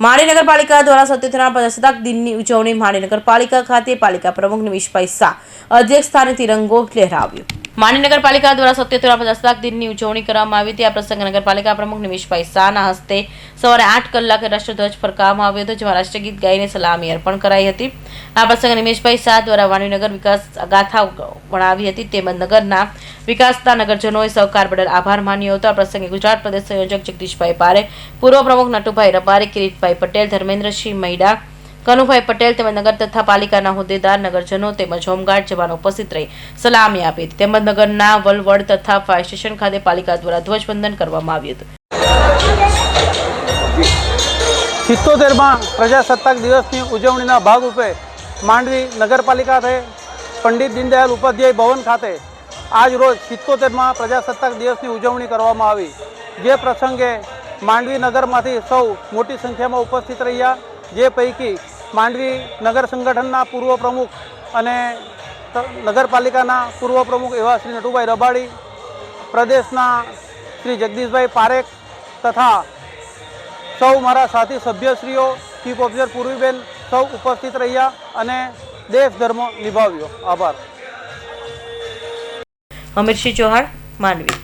માંડવી નગરપાલિકા દ્વારા 77મા પ્રજાસત્તાક દિનની ઉજવણી માંડવી નગરપાલિકા ખાતે પાલિકા પ્રમુખ નિમિષભાઈ શાહ અધ્યક્ષ સ્થાને તિરંગો લહેરાવ્યો। માંડવી નગરપાલિકા દ્વારા 77મા પ્રજાસત્તાક દિનની ઉજવણી કરવામાં આવી હતી। આ પ્રસંગે નગરપાલિકા પ્રમુખ નિમિષભાઈ શાહના હસ્તે સવારે 8 કલાકે રાષ્ટ્રધ્વજ ફરકાવવામાં આવ્યો હતો, જેમાં રાષ્ટ્રગીત ગાઈને સલામી અર્પણ કરાઈ હતી। આ પ્રસંગે નિમિષભાઈ શાહ દ્વારા માંડવી નગર વિકાસ ગાથા વણાવી હતી, તેમજ નગરના વિકાસના નગરજનોએ સહકાર બદલ આભાર માન્યો હતો। આ પ્રસંગે ગુજરાત પ્રદેશ સંયોજક જગદીશભાઈ પારેખ, પૂર્વ પ્રમુખ નટુભાઈ રબારી, કિરીટભાઈ પટેલ, ધર્મેન્દ્રસિંહ મૈડા, કનુભાઈ પટેલ તેમજ નગર તથા પાલિકાના હોદ્દેદાર, નગરજનો તેમજ હોમગાર્ડ જવાનો ઉપસ્થિત રહી સલામી આપી હતી। તેમજ નગરના વલવડ તથા ફાયર સ્ટેશન ખાતે પાલિકા દ્વારા ધ્વજવંદન કરવામાં આવ્યું હતું। 77મા પ્રજાસત્તાક દિવસની ઉજવણીના ભાગરૂપે માંડવી નગરપાલિકાએ પંડિત દીનદયાળ ઉપાધ્યાય ભવન ખાતે આજ રોજ 77મા પ્રજાસત્તાક દિવસની ઉજવણી કરવામાં આવી, જે પ્રસંગે માંડવી નગરમાંથી સૌ મોટી સંખ્યામાં ઉપસ્થિત રહ્યા, જે પૈકી માંડવી નગર સંગઠનના પૂર્વ પ્રમુખ અને નગરપાલિકાના પૂર્વ પ્રમુખ એવા શ્રી નટુભાઈ રબાડી, પ્રદેશના શ્રી જગદીશભાઈ પારેખ તથા સૌ મારા સાથી સભ્યશ્રીઓ, ચીફ ઓફિસર પૂર્વીબેન સૌ ઉપસ્થિત રહ્યા અને દેશ ધર્મ નિભાવ્યો। આભાર। અમીરસિંહ ચૌહાણ, માંડવી।